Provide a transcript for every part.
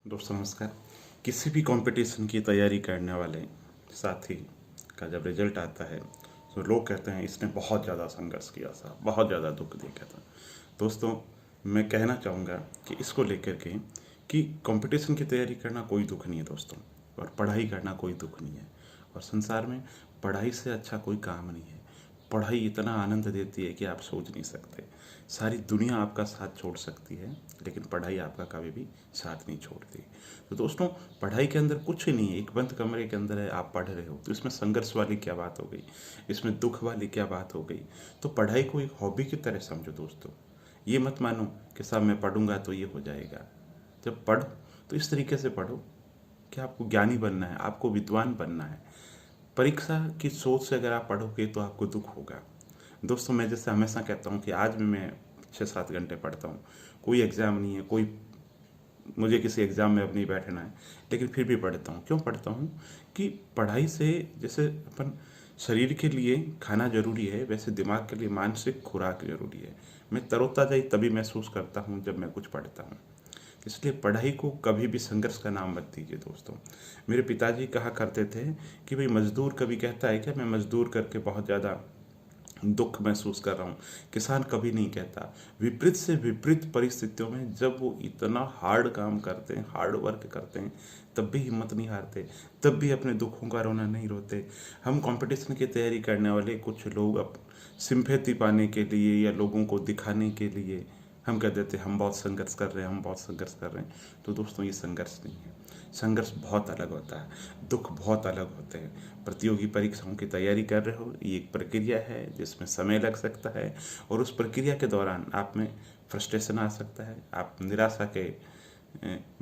दोस्तों नमस्कार। किसी भी कंपटीशन की तैयारी करने वाले साथी का जब रिजल्ट आता है तो लोग कहते हैं इसने बहुत ज़्यादा संघर्ष किया था, बहुत ज़्यादा दुख देखा था। दोस्तों मैं कहना चाहूँगा कि इसको लेकर के कि कंपटीशन की तैयारी करना कोई दुख नहीं है दोस्तों, और पढ़ाई करना कोई दुख नहीं है। और संसार में पढ़ाई से अच्छा कोई काम नहीं है। पढ़ाई इतना आनंद देती है कि आप सोच नहीं सकते। सारी दुनिया आपका साथ छोड़ सकती है, लेकिन पढ़ाई आपका कभी भी साथ नहीं छोड़ती। तो दोस्तों पढ़ाई के अंदर कुछ नहीं है, एक बंद कमरे के अंदर है, आप पढ़ रहे हो तो इसमें संघर्ष वाली क्या बात हो गई, इसमें दुख वाली क्या बात हो गई। तो पढ़ाई को एक हॉबी की तरह समझो दोस्तों। ये मत मानो कि साहब मैं पढ़ूंगा तो ये हो जाएगा। जब पढ़ो तो इस तरीके से पढ़ो कि आपको ज्ञानी बनना है, आपको विद्वान बनना है। परीक्षा की सोच से अगर आप पढ़ोगे तो आपको दुख होगा। दोस्तों मैं जैसे हमेशा कहता हूँ कि आज भी मैं 6-7 घंटे पढ़ता हूँ। कोई एग्ज़ाम नहीं है, कोई मुझे किसी एग्ज़ाम में अब नहीं बैठना है, लेकिन फिर भी पढ़ता हूँ। क्यों पढ़ता हूँ कि पढ़ाई से जैसे अपन शरीर के लिए खाना जरूरी है, वैसे दिमाग के लिए मानसिक खुराक जरूरी है। मैं तरोताज़ा ही तभी महसूस करता हूँ जब मैं कुछ पढ़ता हूँ। इसलिए पढ़ाई को कभी भी संघर्ष का नाम मत दीजिए दोस्तों। मेरे पिताजी कहा करते थे कि भाई मजदूर कभी कहता है क्या मैं मजदूर करके बहुत ज़्यादा दुख महसूस कर रहा हूँ। किसान कभी नहीं कहता। विपरीत से विपरीत परिस्थितियों में जब वो इतना हार्ड काम करते हैं, हार्ड वर्क करते हैं, तब भी हिम्मत नहीं हारते, तब भी अपने दुखों का रोना नहीं रोते। हम कंपटीशन की तैयारी करने वाले कुछ लोग अब सिंपैथी पाने के लिए या लोगों को दिखाने के लिए हम कह देते हम बहुत संघर्ष कर रहे हैं, हम बहुत संघर्ष कर रहे हैं। तो दोस्तों ये संघर्ष नहीं है। संघर्ष बहुत अलग होता है, दुख बहुत अलग होते हैं। प्रतियोगी परीक्षाओं की तैयारी कर रहे हो, ये एक प्रक्रिया है जिसमें समय लग सकता है, और उस प्रक्रिया के दौरान आप में फ्रस्ट्रेशन आ सकता है, आप निराशा के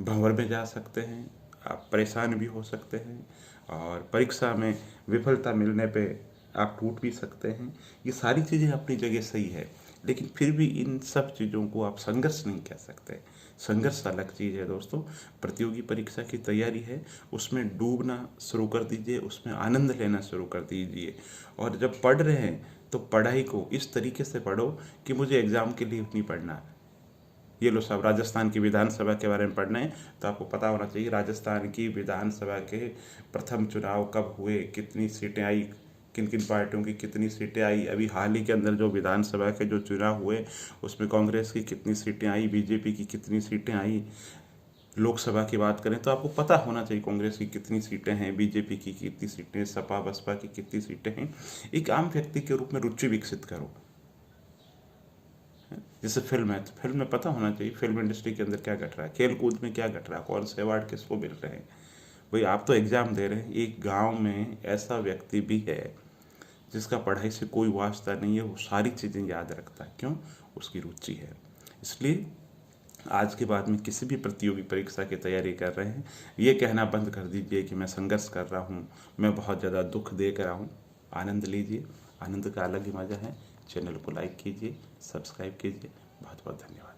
भंवर में जा सकते हैं, आप परेशान भी हो सकते हैं, और परीक्षा में विफलता मिलने पे आप टूट भी सकते हैं। ये सारी चीज़ें अपनी जगह सही है, लेकिन फिर भी इन सब चीज़ों को आप संघर्ष नहीं कह सकते। संघर्ष अलग चीज़ है दोस्तों। प्रतियोगी परीक्षा की तैयारी है, उसमें डूबना शुरू कर दीजिए, उसमें आनंद लेना शुरू कर दीजिए। और जब पढ़ रहे हैं तो पढ़ाई को इस तरीके से पढ़ो कि मुझे एग्ज़ाम के लिए नहीं पढ़ना है। ये लो साहब राजस्थान की विधानसभा के बारे में पढ़ना है तो आपको पता होना चाहिए राजस्थान की विधानसभा के प्रथम चुनाव कब हुए, कितनी सीटें आई, किन किन पार्टियों की कितनी सीटें आई। अभी हाल ही के अंदर जो विधानसभा के जो चुनाव हुए उसमें कांग्रेस की कितनी सीटें आई, बीजेपी की कितनी सीटें आई। लोकसभा की बात करें तो आपको पता होना चाहिए कांग्रेस की कितनी सीटें हैं, बीजेपी की कितनी सीटें, सपा बसपा की कितनी सीटें हैं। एक आम व्यक्ति के रूप में रुचि विकसित करो। जैसे फिल्म है तो फिल्म में पता होना चाहिए फिल्म इंडस्ट्री के अंदर क्या घट रहा है, खेल कूद में क्या घट रहा है, कौन से अवार्ड किसको मिल रहे हैं। भाई आप तो एग्ज़ाम दे रहे हैं। एक गांव में ऐसा व्यक्ति भी है जिसका पढ़ाई से कोई वास्ता नहीं है, वो सारी चीज़ें याद रखता है। क्यों? उसकी रुचि है। इसलिए आज के बाद में किसी भी प्रतियोगी परीक्षा की तैयारी कर रहे हैं, ये कहना बंद कर दीजिए कि मैं संघर्ष कर रहा हूँ, मैं बहुत ज़्यादा दुख देख रहा हूँ। आनंद लीजिए, आनंद का अलग ही मज़ा है। चैनल को लाइक कीजिए, सब्सक्राइब कीजिए। बहुत बहुत धन्यवाद।